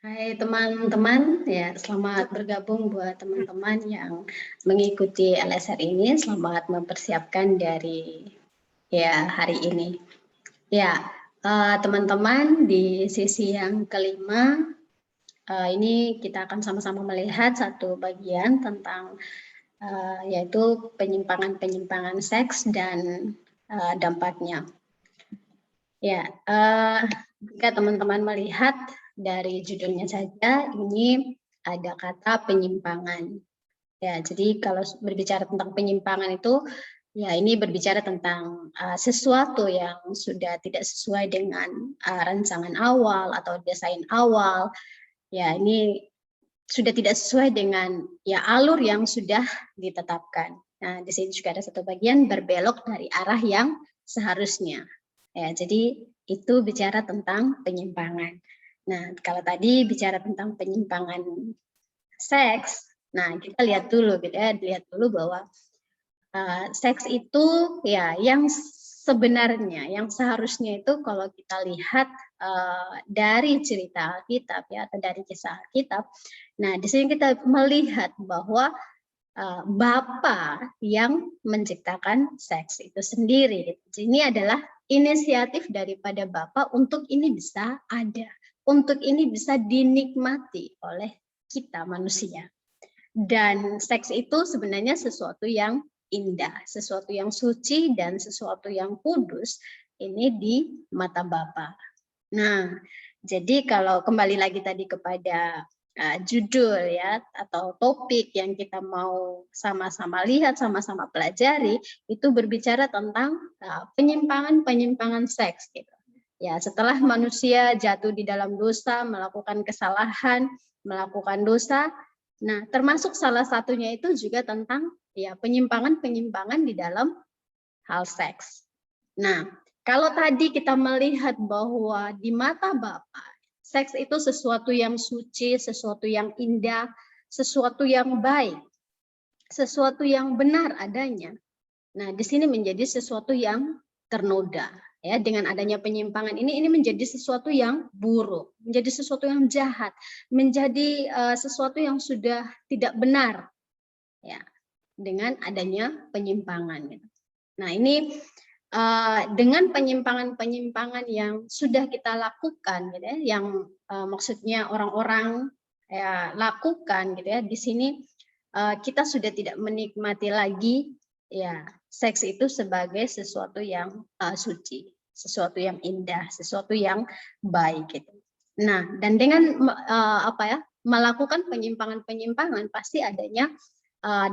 Hai teman-teman, ya selamat bergabung buat teman-teman yang mengikuti LSR ini. Selamat mempersiapkan dari hari ini. Ya, teman-teman di sesi yang kelima ini kita akan sama-sama melihat satu bagian tentang yaitu penyimpangan-penyimpangan seks dan dampaknya. Ya, jika teman-teman melihat dari judulnya saja, ini ada kata penyimpangan. Ya, jadi kalau berbicara tentang penyimpangan itu, ya ini berbicara tentang sesuatu yang sudah tidak sesuai dengan rancangan awal atau desain awal. Ya, ini sudah tidak sesuai dengan alur yang sudah ditetapkan. Nah, di sini juga ada satu bagian berbelok dari arah yang seharusnya. Ya, jadi itu bicara tentang penyimpangan. Nah, kalau tadi bicara tentang penyimpangan seks, nah kita lihat dulu gitu ya, lihat dulu bahwa seks itu ya yang sebenarnya, yang seharusnya itu kalau kita lihat dari cerita Alkitab ya atau dari kisah Alkitab, nah di sini kita melihat bahwa Bapa yang menciptakan seks itu sendiri. Ini adalah inisiatif daripada Bapa untuk ini bisa ada, untuk ini bisa dinikmati oleh kita manusia. Dan seks itu sebenarnya sesuatu yang indah, sesuatu yang suci dan sesuatu yang kudus ini di mata Bapa. Nah, jadi kalau kembali lagi tadi kepada judul ya atau topik yang kita mau sama-sama lihat, sama-sama pelajari, itu berbicara tentang penyimpangan-penyimpangan seks gitu. Ya, setelah manusia jatuh di dalam dosa, melakukan kesalahan, melakukan dosa, nah termasuk salah satunya itu juga tentang ya penyimpangan-penyimpangan di dalam hal seks. Nah, kalau tadi kita melihat bahwa di mata Bapa, seks itu sesuatu yang suci, sesuatu yang indah, sesuatu yang baik, sesuatu yang benar adanya. Nah, di sini menjadi sesuatu yang ternoda. Ya, dengan adanya penyimpangan ini menjadi sesuatu yang buruk, menjadi sesuatu yang jahat, menjadi sesuatu yang sudah tidak benar. Ya, dengan adanya penyimpangan. Nah, ini dengan penyimpangan-penyimpangan yang sudah kita lakukan, gitu ya, yang maksudnya orang-orang lakukan, gitu ya, di sini kita sudah tidak menikmati lagi ya seks itu sebagai sesuatu yang suci, sesuatu yang indah, sesuatu yang baik, gitu. Nah, dan dengan melakukan penyimpangan-penyimpangan pasti adanya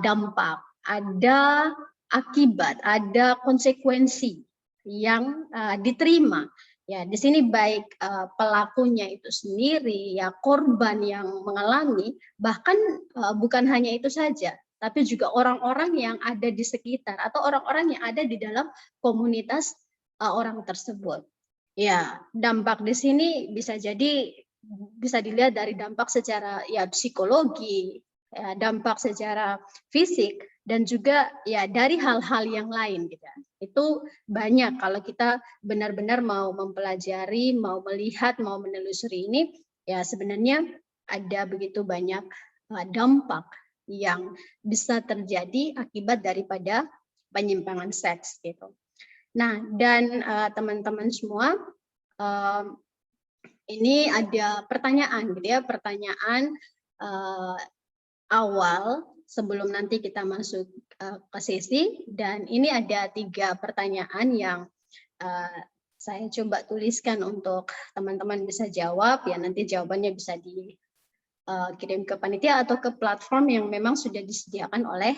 dampak, ada akibat, ada konsekuensi yang diterima. Ya, di sini baik pelakunya itu sendiri, ya korban yang mengalami, bahkan bukan hanya itu saja, tapi juga orang-orang yang ada di sekitar atau orang-orang yang ada di dalam komunitas orang tersebut. Ya, dampak di sini bisa jadi bisa dilihat dari dampak secara ya psikologi, ya, dampak secara fisik dan juga ya dari hal-hal yang lain gitu. Itu banyak kalau kita benar-benar mau mempelajari, mau melihat, mau menelusuri ini ya sebenarnya ada begitu banyak dampak yang bisa terjadi akibat daripada penyimpangan seks gitu. Nah, dan teman-teman semua ini ada pertanyaan gitu ya, pertanyaan awal sebelum nanti kita masuk ke sesi, dan ini ada 3 pertanyaan yang saya coba tuliskan untuk teman-teman bisa jawab ya, nanti jawabannya bisa dikirim ke panitia atau ke platform yang memang sudah disediakan oleh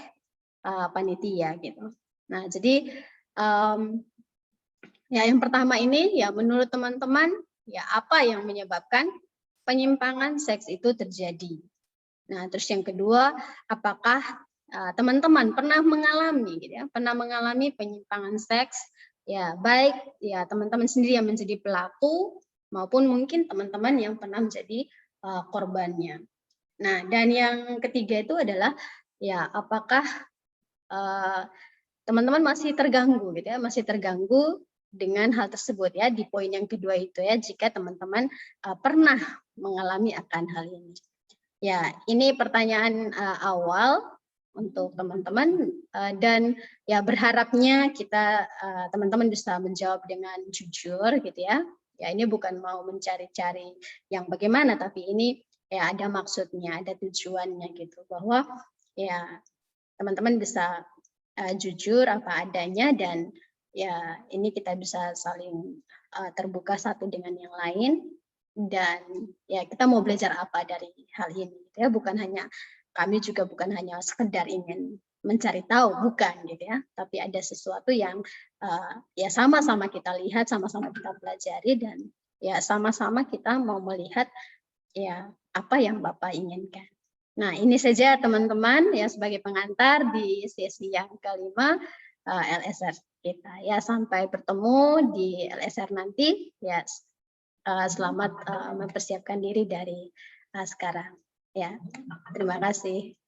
panitia gitu. Nah, jadi ya yang pertama ini ya menurut teman-teman ya apa yang menyebabkan penyimpangan seks itu terjadi? Nah, terus yang kedua, apakah teman-teman pernah mengalami gitu ya, pernah mengalami penyimpangan seks? Ya, baik ya teman-teman sendiri yang menjadi pelaku maupun mungkin teman-teman yang pernah menjadi korbannya. Nah, dan yang ketiga itu adalah ya apakah teman-teman masih terganggu gitu ya, masih terganggu dengan hal tersebut ya di poin yang kedua itu ya, jika teman-teman pernah mengalami akan hal ini. Ya, ini pertanyaan awal untuk teman-teman dan ya berharapnya kita teman-teman bisa menjawab dengan jujur gitu ya. Ya, ini bukan mau mencari-cari yang bagaimana, tapi ini ya ada maksudnya, ada tujuannya gitu, bahwa ya teman-teman bisa jujur apa adanya, dan ya ini kita bisa saling terbuka satu dengan yang lain, dan ya kita mau belajar apa dari hal ini gitu ya, bukan hanya kami juga bukan hanya sekedar ingin mencari tahu, bukan gitu ya, tapi ada sesuatu yang ya sama-sama kita lihat, sama-sama kita pelajari, dan ya sama-sama kita mau melihat ya apa yang Bapak inginkan. Nah, ini saja teman-teman ya sebagai pengantar di sesi yang kelima LSR kita. Ya, sampai bertemu di LSR nanti. Ya, selamat mempersiapkan diri dari sekarang. Ya, terima kasih.